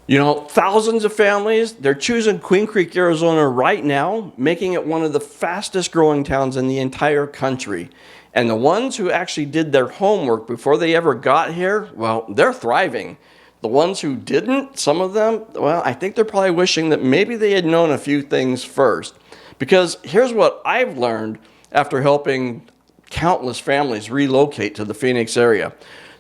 You know, thousands of families, they're choosing Queen Creek, Arizona right now, making it one of the fastest growing towns in the entire country. And the ones who actually did their homework before they ever got here, well, they're thriving. The ones who didn't, some of them, well, I think they're probably wishing that maybe they had known a few things first. Because here's what I've learned after helping countless families relocate to the Phoenix area.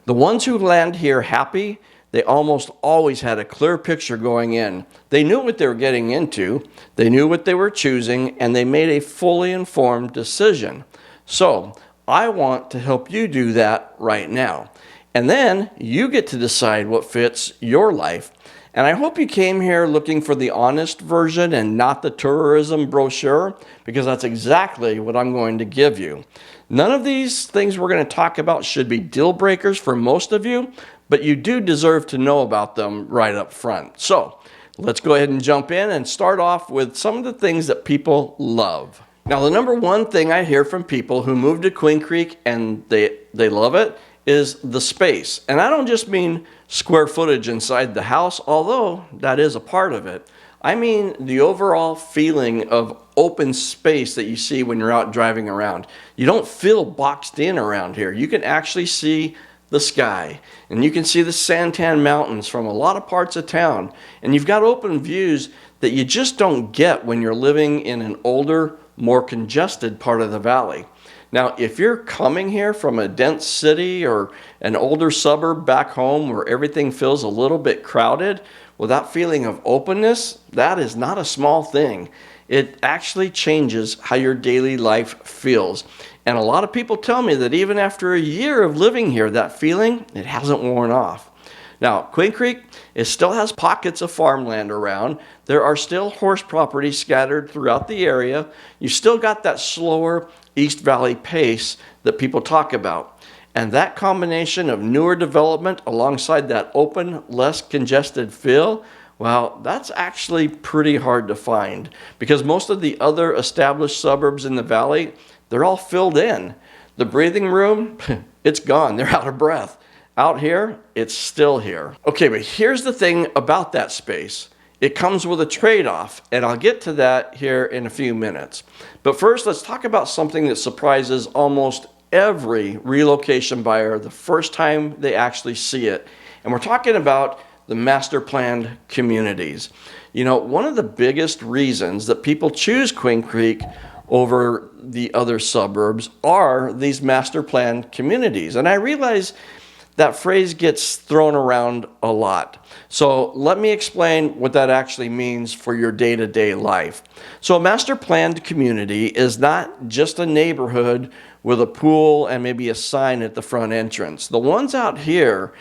The ones who land here happy, they almost always had a clear picture going in. They knew what they were getting into, they knew what they were choosing, and they made a fully informed decision. So, I want to help you do that right now. And then you get to decide what fits your life. And I hope you came here looking for the honest version and not the tourism brochure, because that's exactly what I'm going to give you. None of these things we're going to talk about should be deal breakers for most of you, but you do deserve to know about them right up front. So let's go ahead and jump in and start off with some of the things that people love. Now, the number one thing I hear from people who move to Queen Creek and they love it is the space. And I don't just mean square footage inside the house, although that is a part of it. I mean the overall feeling of open space that you see when you're out driving around. You don't feel boxed in around here. You can actually see the sky, and you can see the Santan Mountains from a lot of parts of town, and you've got open views that you just don't get when you're living in an older, more congested part of the valley. Now, if you're coming here from a dense city or an older suburb back home where everything feels a little bit crowded, well, that feeling of openness, that is not a small thing. It actually changes how your daily life feels. And a lot of people tell me that even after a year of living here, that feeling, it hasn't worn off. Now, Queen Creek, it still has pockets of farmland around. There are still horse properties scattered throughout the area. You still got that slower East Valley pace that people talk about. And that combination of newer development alongside that open, less congested feel, well, that's actually pretty hard to find, because most of the other established suburbs in the valley, they're all filled in. The breathing room, it's gone. They're out of breath. Out here, it's still here. Okay, but here's the thing about that space. It comes with a trade-off, and I'll get to that here in a few minutes. But first, let's talk about something that surprises almost every relocation buyer the first time they actually see it. And we're talking about the master planned communities. You know, one of the biggest reasons that people choose Queen Creek over the other suburbs are these master planned communities. And I realize that phrase gets thrown around a lot. So let me explain what that actually means for your day-to-day life. So a master planned community is not just a neighborhood with a pool and maybe a sign at the front entrance. The ones out here,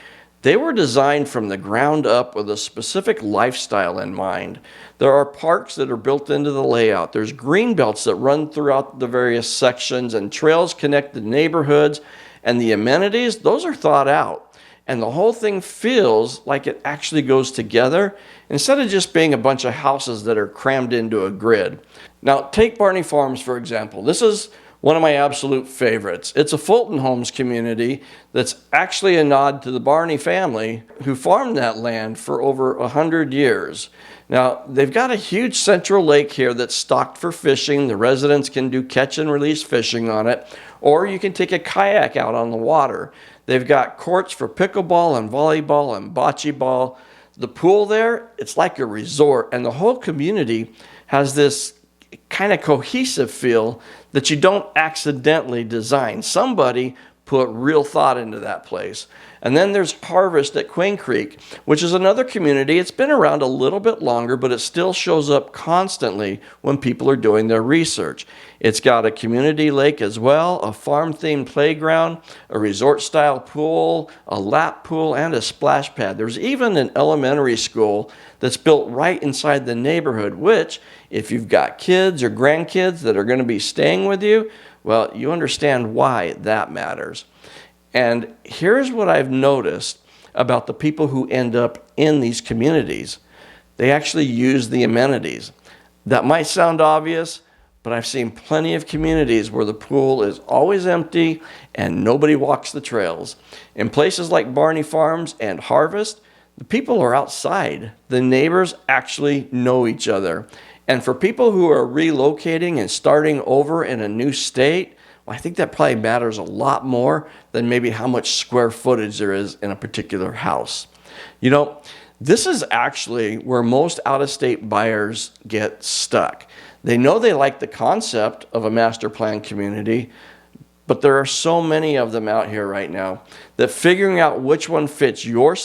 they were designed from the ground up with a specific lifestyle in mind. There are parks that are built into the layout. There's green belts that run throughout the various sections, and trails connect the neighborhoods, and the amenities, those are thought out. And the whole thing feels like it actually goes together instead of just being a bunch of houses that are crammed into a grid. Now, take Barney Farms, for example. This is one of my absolute favorites. It's a Fulton Homes community that's actually a nod to the Barney family who farmed that land for over 100 years. Now, they've got a huge central lake here that's stocked for fishing. The residents can do catch and release fishing on it, or you can take a kayak out on the water. They've got courts for pickleball and volleyball and bocce ball. The pool there, it's like a resort, and the whole community has this kind of cohesive feel that you don't accidentally design. Somebody put real thought into that place. And then there's Harvest at Queen Creek, which is another community. It's been around a little bit longer, but it still shows up constantly when people are doing their research. It's got a community lake as well, a farm-themed playground, a resort-style pool, a lap pool, and a splash pad. There's even an elementary school that's built right inside the neighborhood, which, if you've got kids or grandkids that are going to be staying with you, well, you understand why that matters. And here's what I've noticed about the people who end up in these communities. They actually use the amenities. That might sound obvious, but I've seen plenty of communities where the pool is always empty and nobody walks the trails. In places like Barney Farms and Harvest, the people are outside. The neighbors actually know each other. And for people who are relocating and starting over in a new state, well, I think that probably matters a lot more than maybe how much square footage there is in a particular house. You know, this is actually where most out-of-state buyers get stuck. They know they like the concept of a master plan community, but there are so many of them out here right now that figuring out which one fits your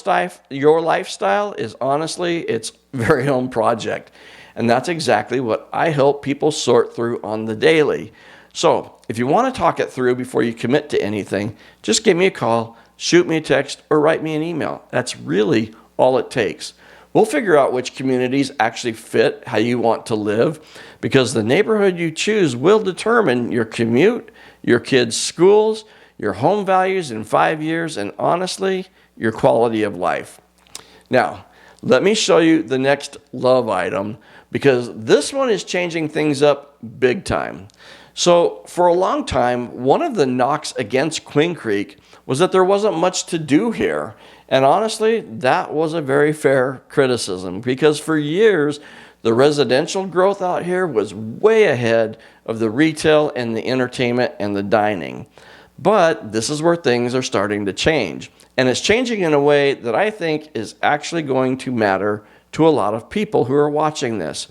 lifestyle is honestly its very own project. And that's exactly what I help people sort through on the daily. So if you want to talk it through before you commit to anything, just give me a call, shoot me a text, or write me an email. That's really all it takes. We'll figure out which communities actually fit how you want to live, because the neighborhood you choose will determine your commute, your kids' schools, your home values in 5 years, and honestly, your quality of life. Now, let me show you the next love item, because this one is changing things up big time. So for a long time, one of the knocks against Queen Creek was that there wasn't much to do here. And honestly, that was a very fair criticism, because for years, the residential growth out here was way ahead of the retail and the entertainment and the dining. But this is where things are starting to change. And it's changing in a way that I think is actually going to matter to a lot of people who are watching this.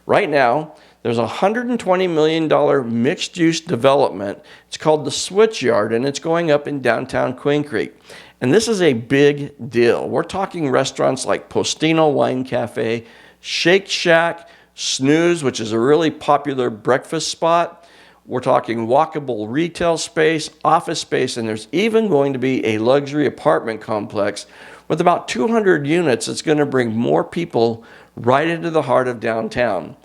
Right now, there's a $120 million mixed-use development. It's called the Switch Yard, and it's going up in downtown Queen Creek. And this is a big deal. We're talking restaurants like Postino Wine Cafe, Shake Shack, Snooze, which is a really popular breakfast spot. We're talking walkable retail space, office space, and there's even going to be a luxury apartment complex with about 200 units that's going to bring more people right into the heart of downtown.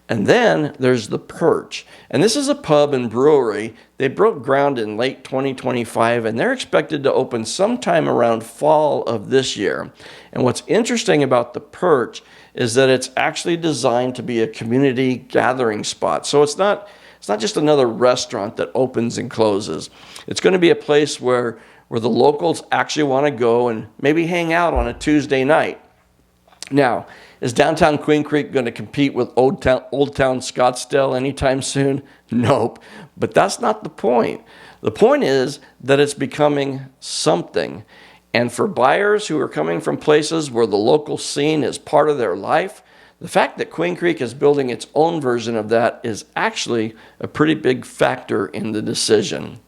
And then there's the Perch. And this is a pub and brewery. They broke ground in late 2025, and they're expected to open sometime around fall of this year. And what's interesting about the Perch is that it's actually designed to be a community gathering spot. So it's not just another restaurant that opens and closes. It's going to be a place where the locals actually want to go and maybe hang out on a Tuesday night. Now, is downtown Queen Creek going to compete with Old Town Scottsdale anytime soon? Nope. But that's not the point. The point is that it's becoming something. And for buyers who are coming from places where the local scene is part of their life, the fact that Queen Creek is building its own version of that is actually a pretty big factor in the decision.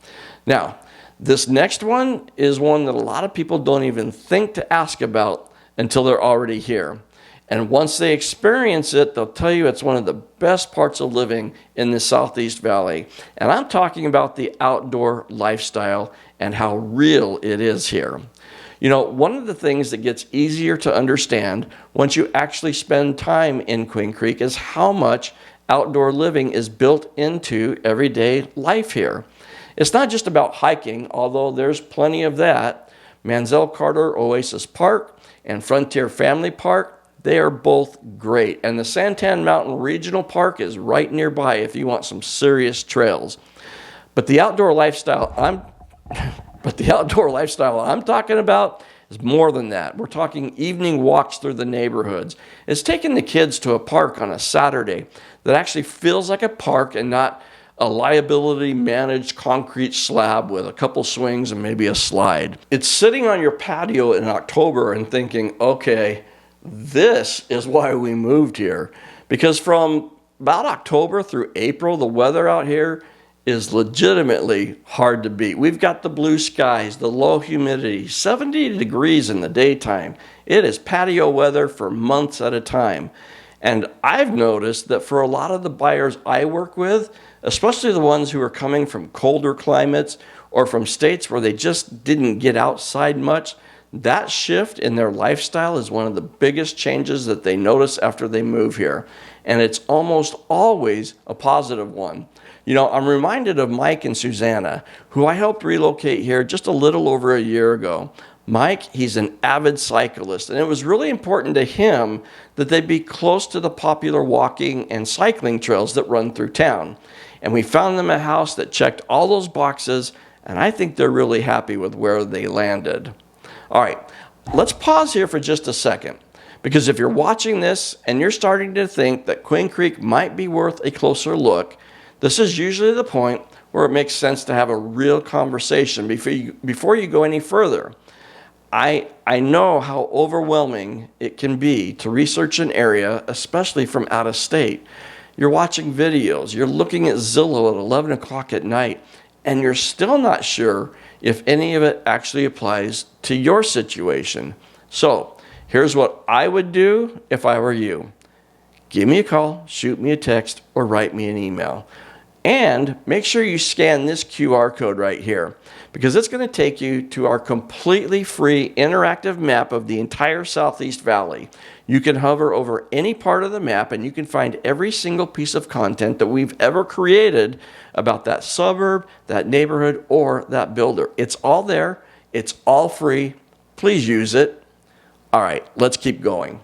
Now, this next one is one that a lot of people don't even think to ask about until they're already here. And once they experience it, they'll tell you it's one of the best parts of living in the Southeast Valley. And I'm talking about the outdoor lifestyle and how real it is here. You know, one of the things that gets easier to understand once you actually spend time in Queen Creek is how much outdoor living is built into everyday life here. It's not just about hiking, although there's plenty of that. Mansell Carter Oasis Park and Frontier Family Park, they are both great. And the Santan Mountain Regional Park is right nearby if you want some serious trails. But the outdoor lifestyle I'm talking about is more than that. We're talking evening walks through the neighborhoods. It's taking the kids to a park on a Saturday that actually feels like a park and not a liability managed concrete slab with a couple swings and maybe a slide. It's sitting on your patio in October and thinking, okay, this is why we moved here. Because from about October through April, the weather out here is legitimately hard to beat. We've got the blue skies, the low humidity, 70 degrees in the daytime. It is patio weather for months at a time. And I've noticed that for a lot of the buyers I work with, especially the ones who are coming from colder climates or from states where they just didn't get outside much, that shift in their lifestyle is one of the biggest changes that they notice after they move here. And it's almost always a positive one. You know, I'm reminded of Mike and Susanna, who I helped relocate here just a little over a year ago. Mike, he's an avid cyclist, and it was really important to him that they be close to the popular walking and cycling trails that run through town. And we found them a house that checked all those boxes, and I think they're really happy with where they landed. All right, Let's pause here for just a second, because if you're watching this and you're starting to think that Queen Creek might be worth a closer look, this is usually the point where it makes sense to have a real conversation before you go any further. I know how overwhelming it can be to research an area, especially from out of state. You're watching videos, you're looking at Zillow at 11 o'clock at night, and you're still not sure if any of it actually applies to your situation. So here's what I would do if I were you. Give me a call, shoot me a text, or write me an email. And make sure you scan this QR code right here, because it's going to take you to our completely free interactive map of the entire Southeast Valley. You can hover over any part of the map and you can find every single piece of content that we've ever created about that suburb, that neighborhood, or that builder. It's all there. It's all free. Please use it. All right, let's keep going.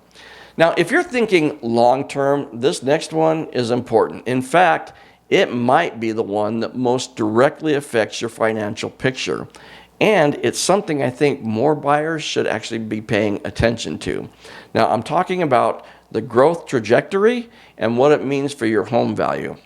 Now, if you're thinking long-term, this next one is important. In fact, it might be the one that most directly affects your financial picture. And it's something I think more buyers should actually be paying attention to. Now, I'm talking about the growth trajectory and what it means for your home value.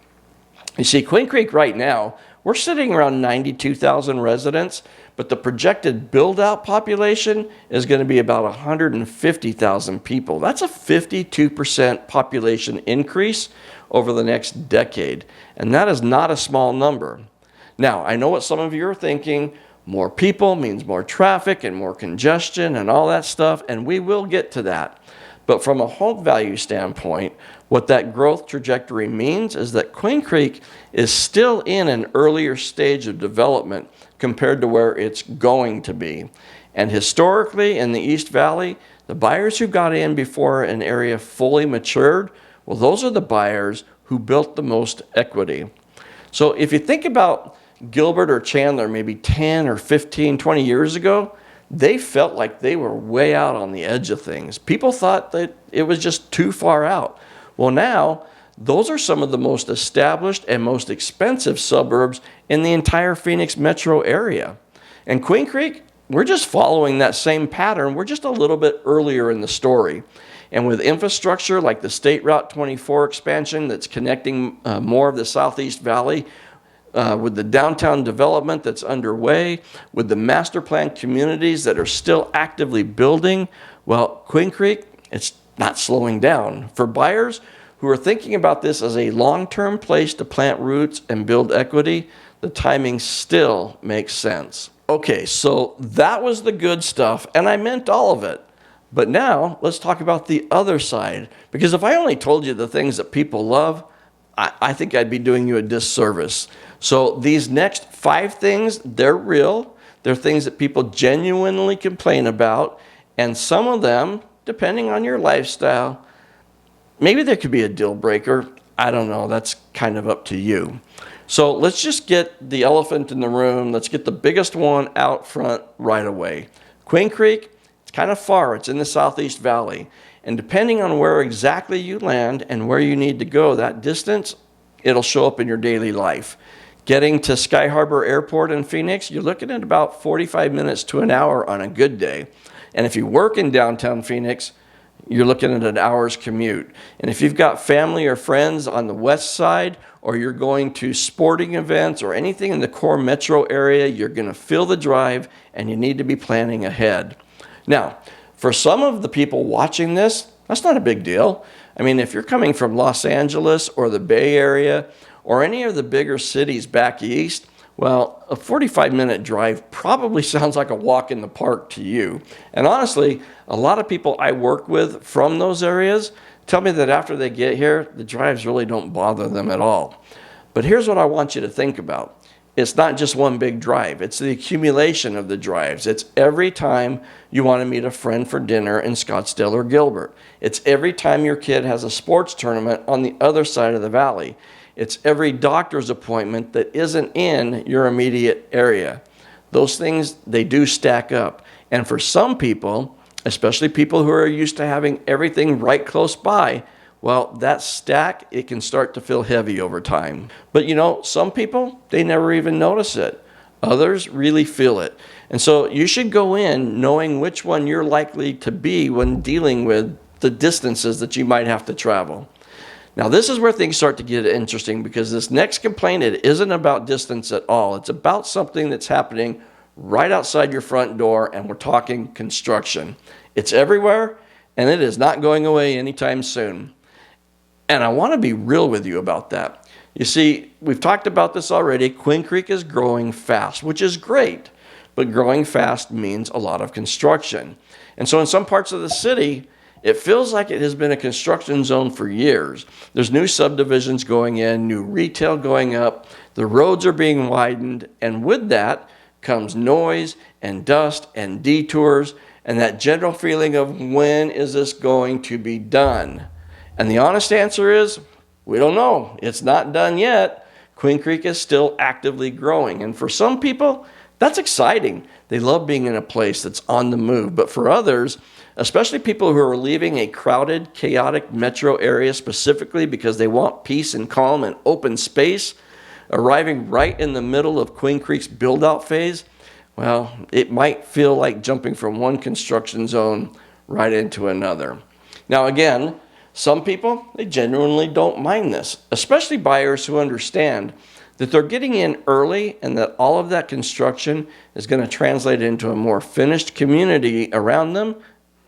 You see, Queen Creek right now, we're sitting around 92,000 residents, but the projected build-out population is going to be about 150,000 people. That's a 52% population increase over the next decade, and that is not a small number. Now, I know what some of you are thinking. More people means more traffic and more congestion and all that stuff, and we will get to that. But from a home value standpoint, what that growth trajectory means is that Queen Creek is still in an earlier stage of development compared to where it's going to be. And historically in the East Valley, the buyers who got in before an area fully matured, well, those are the buyers who built the most equity. So if you think about Gilbert or Chandler maybe 10 or 15, 20 years ago, they felt like they were way out on the edge of things. People thought that it was just too far out. Well, now, those are some of the most established and most expensive suburbs in the entire Phoenix metro area. And Queen Creek, we're just following that same pattern. We're just a little bit earlier in the story. And with infrastructure like the State Route 24 expansion that's connecting more of the Southeast Valley, with the downtown development that's underway, with the master plan communities that are still actively building, well, Queen Creek, it's not slowing down. For buyers who are thinking about this as a long-term place to plant roots and build equity, the timing still makes sense. Okay, so that was the good stuff, and I meant all of it. But now let's talk about the other side, because if I only told you the things that people love, I think I'd be doing you a disservice. So these next 5 things, they're real. They're things that people genuinely complain about. And some of them, depending on your lifestyle, maybe there could be a deal breaker. I don't know. That's kind of up to you. So let's just get the elephant in the room. Let's get the biggest one out front right away. Queen Creek, it's kind of far. It's in the Southeast Valley. And depending on where exactly you land and where you need to go, that distance, it'll show up in your daily life. Getting to Sky Harbor Airport in Phoenix, you're looking at about 45 minutes to an hour on a good day. And if you work in downtown Phoenix, you're looking at an hour's commute. And if you've got family or friends on the west side, or you're going to sporting events or anything in the core metro area, you're going to fill the drive and you need to be planning ahead. Now, for some of the people watching this, that's not a big deal. I mean, if you're coming from Los Angeles or the Bay Area or any of the bigger cities back east, well, a 45-minute drive probably sounds like a walk in the park to you. And honestly, a lot of people I work with from those areas tell me that after they get here, the drives really don't bother them at all. But here's what I want you to think about. It's not just one big drive. It's the accumulation of the drives. It's every time you want to meet a friend for dinner in Scottsdale or Gilbert. It's every time your kid has a sports tournament on the other side of the valley. It's every doctor's appointment that isn't in your immediate area. Those things, they do stack up. And for some people, especially people who are used to having everything right close by, well, that stack, it can start to feel heavy over time. But you know, some people, they never even notice it. Others really feel it. And so you should go in knowing which one you're likely to be when dealing with the distances that you might have to travel. Now, this is where things start to get interesting, because this next complaint, it isn't about distance at all. It's about something that's happening right outside your front door, and we're talking construction. It's everywhere, and it is not going away anytime soon. And I want to be real with you about that. You see, we've talked about this already. Queen Creek is growing fast, which is great, but growing fast means a lot of construction. And so in some parts of the city, it feels like it has been a construction zone for years. There's new subdivisions going in, new retail going up, the roads are being widened, and with that comes noise and dust and detours and that general feeling of, when is this going to be done? And the honest answer is, we don't know. It's not done yet. Queen Creek is still actively growing. And for some people, that's exciting. They love being in a place that's on the move. But for others, especially people who are leaving a crowded, chaotic metro area specifically because they want peace and calm and open space, arriving right in the middle of Queen Creek's build-out phase, well, it might feel like jumping from one construction zone right into another. Now again, some people, they genuinely don't mind this, especially buyers who understand that they're getting in early and that all of that construction is going to translate into a more finished community around them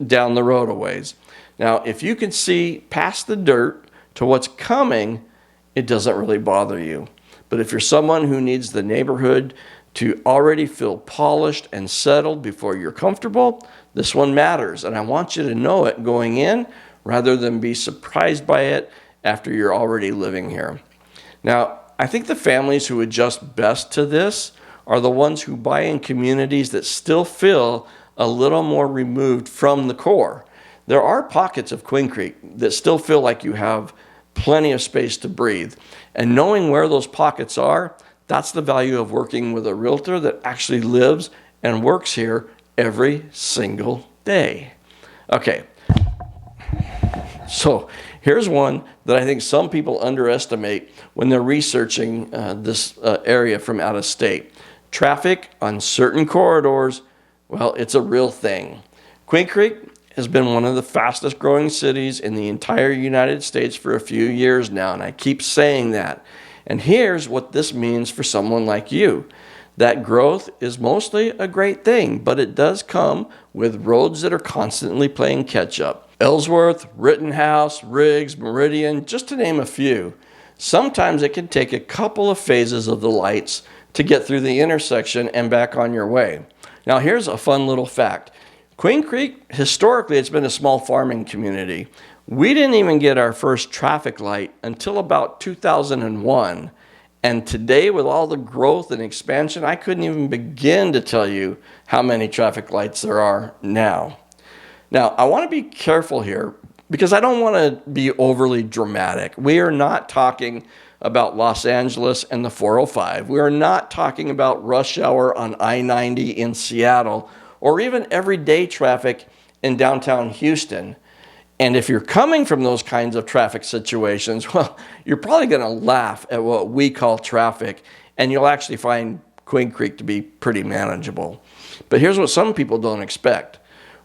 down the road a ways. Now, if you can see past the dirt to what's coming, it doesn't really bother you. But if you're someone who needs the neighborhood to already feel polished and settled before you're comfortable, this one matters. And I want you to know it going in rather than be surprised by it after you're already living here. Now, I think the families who adjust best to this are the ones who buy in communities that still feel a little more removed from the core. There are pockets of Queen Creek that still feel like you have plenty of space to breathe. And knowing where those pockets are, that's the value of working with a realtor that actually lives and works here every single day. Okay, so here's one that I think some people underestimate when they're researching this area from out of state. Traffic on certain corridors, well, it's a real thing. Queen Creek has been one of the fastest growing cities in the entire United States for a few years now, and I keep saying that. And here's what this means for someone like you. That growth is mostly a great thing, but it does come with roads that are constantly playing catch up. Ellsworth, Rittenhouse, Riggs, Meridian, just to name a few. Sometimes it can take a couple of phases of the lights to get through the intersection and back on your way. Now here's a fun little fact. Queen Creek, historically, it's been a small farming community. We didn't even get our first traffic light until about 2001. And today, with all the growth and expansion, I couldn't even begin to tell you how many traffic lights there are now. Now, I want to be careful here because I don't want to be overly dramatic. We are not talking about Los Angeles and the 405. We are not talking about rush hour on I-90 in Seattle or even everyday traffic in downtown Houston. And if you're coming from those kinds of traffic situations, well, you're probably going to laugh at what we call traffic, and you'll actually find Queen Creek to be pretty manageable. But here's what some people don't expect.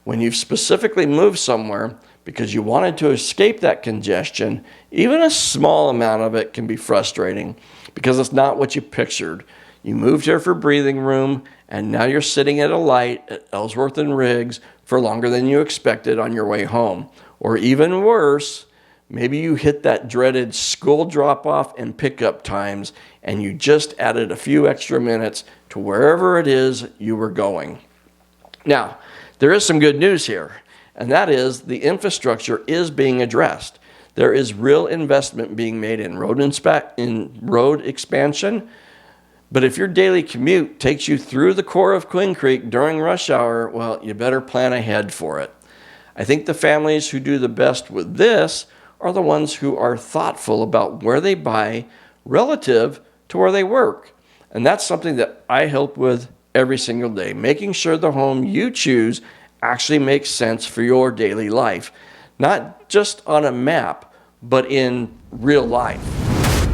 When you've specifically moved somewhere because you wanted to escape that congestion, even a small amount of it can be frustrating because it's not what you pictured. You moved here for breathing room, and now you're sitting at a light at Ellsworth and Riggs for longer than you expected on your way home. Or even worse, maybe you hit that dreaded school drop-off and pickup times, and you just added a few extra minutes to wherever it is you were going. Now, there is some good news here, and that is the infrastructure is being addressed. There is real investment being made in road expansion. But if your daily commute takes you through the core of Queen Creek during rush hour, well, you better plan ahead for it. I think the families who do the best with this are the ones who are thoughtful about where they buy relative to where they work. And that's something that I help with every single day, making sure the home you choose actually makes sense for your daily life, not just on a map, but in real life.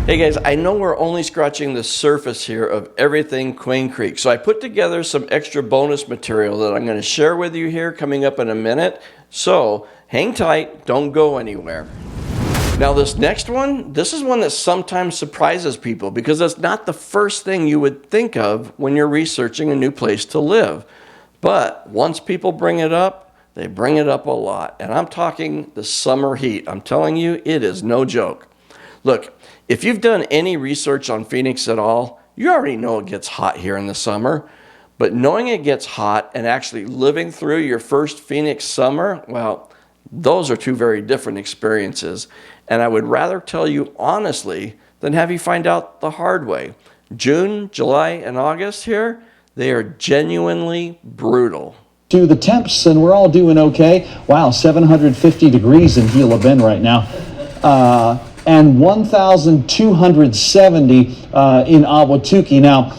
Hey guys, I know we're only scratching the surface here of everything Queen Creek, so I put together some extra bonus material that I'm going to share with you here coming up in a minute. So hang tight, don't go anywhere. Now this next one, this is one that sometimes surprises people because it's not the first thing you would think of when you're researching a new place to live. But once people bring it up, they bring it up a lot. And I'm talking the summer heat. I'm telling you, it is no joke. Look, if you've done any research on Phoenix at all, you already know it gets hot here in the summer. But knowing it gets hot and actually living through your first Phoenix summer, well, those are two very different experiences. And I would rather tell you honestly than have you find out the hard way. June, July, and August here, they are genuinely brutal. To the temps, and we're all doing okay. Wow, 750 degrees in Gila Bend right now. And 1,270 in Ahwatukee. Now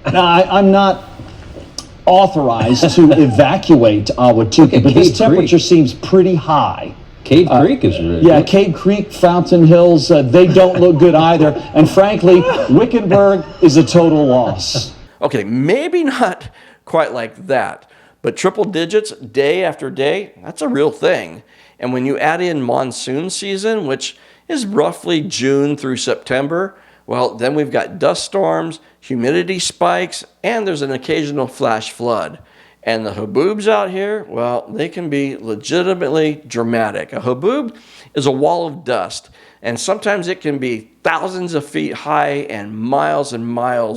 I'm not authorized to evacuate Ahwatukee, but this temperature seems pretty high. Cave Creek is really Yeah, Cave Creek, Fountain Hills, they don't look good either. And frankly, Wickenburg is a total loss. Okay, maybe not quite like that, but triple digits day after day, that's a real thing. And when you add in monsoon season, which is roughly June through September, well, then we've got dust storms, humidity spikes, and there's an occasional flash flood. And the haboobs out here, well, they can be legitimately dramatic. A haboob is a wall of dust, and sometimes it can be thousands of feet high and miles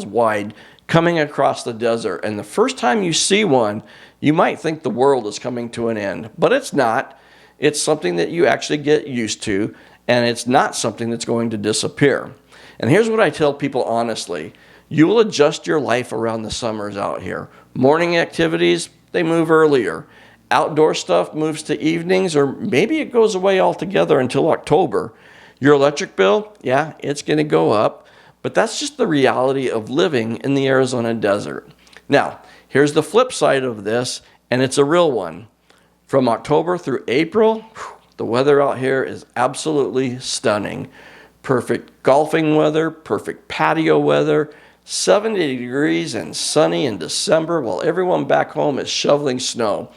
wide coming across the desert. And the first time you see one, you might think the world is coming to an end, but it's not. It's something that you actually get used to, and it's not something that's going to disappear. And here's what I tell people honestly. You will adjust your life around the summers out here. Morning activities, they move earlier. Outdoor stuff moves to evenings, or maybe it goes away altogether until October. Your electric bill, yeah, it's going to go up, but that's just the reality of living in the Arizona desert. Now, here's the flip side of this, and it's a real one. From October through April, the weather out here is absolutely stunning. Perfect golfing weather, perfect patio weather, 70 degrees and sunny in December while everyone back home is shoveling snow.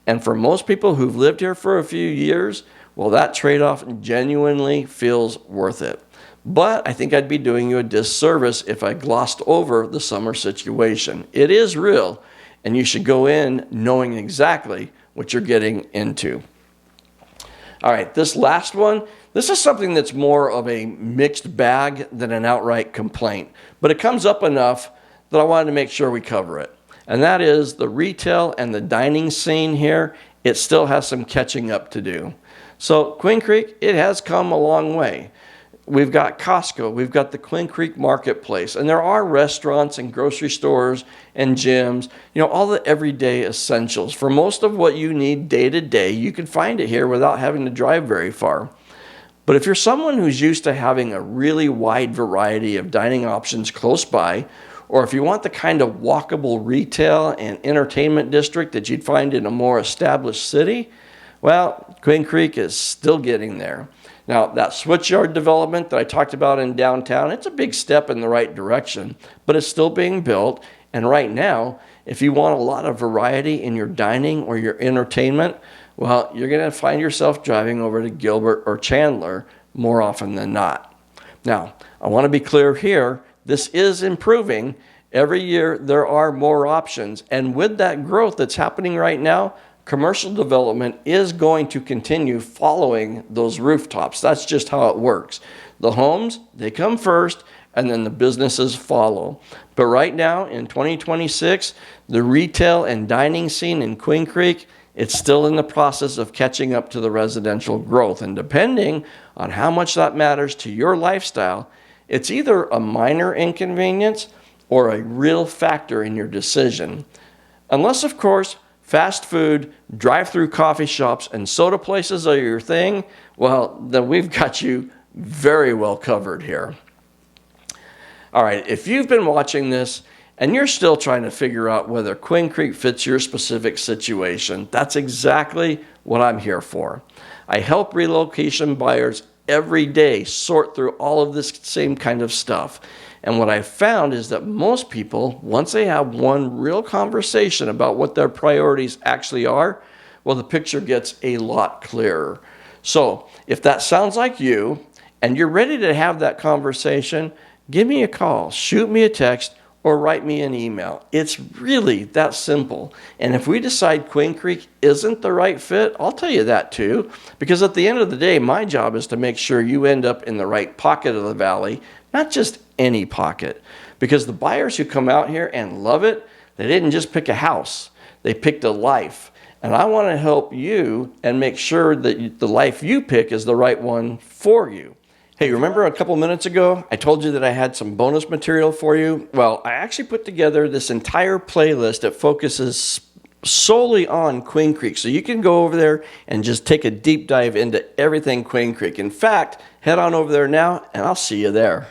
And for most people who've lived here for a few years, well, that trade-off genuinely feels worth it. But I think I'd be doing you a disservice if I glossed over the summer situation. It is real, and you should go in knowing exactly what you're getting into. All right, this last one, this is something that's more of a mixed bag than an outright complaint, but it comes up enough that I wanted to make sure we cover it. And that is the retail and the dining scene here. It still has some catching up to do. So Queen Creek, it has come a long way. We've got Costco, we've got the Queen Creek Marketplace, and there are restaurants and grocery stores and gyms, you know, all the everyday essentials. For most of what you need day to day, you can find it here without having to drive very far. But if you're someone who's used to having a really wide variety of dining options close by, or if you want the kind of walkable retail and entertainment district that you'd find in a more established city, well, Queen Creek is still getting there. Now, that switchyard development that I talked about in downtown, it's a big step in the right direction, but it's still being built. And right now, if you want a lot of variety in your dining or your entertainment, well, you're going to find yourself driving over to Gilbert or Chandler more often than not. Now, I want to be clear here, this is improving. Every year, there are more options. And with that growth that's happening right now, commercial development is going to continue following those rooftops. That's just how it works. The homes, they come first, and then the businesses follow. But right now, in 2026, the retail and dining scene in Queen Creek, it's still in the process of catching up to the residential growth. And depending on how much that matters to your lifestyle, it's either a minor inconvenience or a real factor in your decision. Unless, of course, fast food, drive-through coffee shops, and soda places are your thing, well, then we've got you very well covered here. All right, if you've been watching this and you're still trying to figure out whether Queen Creek fits your specific situation, that's exactly what I'm here for. I help relocation buyers every day sort through all of this same kind of stuff. And what I found is that most people, once they have one real conversation about what their priorities actually are, well, the picture gets a lot clearer. So if that sounds like you and you're ready to have that conversation, give me a call, shoot me a text, or write me an email. It's really that simple. And if we decide Queen Creek isn't the right fit, I'll tell you that too. Because at the end of the day, my job is to make sure you end up in the right pocket of the valley, not just any pocket. Because the buyers who come out here and love it, they didn't just pick a house, they picked a life. And I want to help you and make sure that the life you pick is the right one for you. Hey, remember a couple minutes ago, I told you that I had some bonus material for you? Well, I actually put together this entire playlist that focuses solely on Queen Creek. So you can go over there and just take a deep dive into everything Queen Creek. In fact, head on over there now and I'll see you there.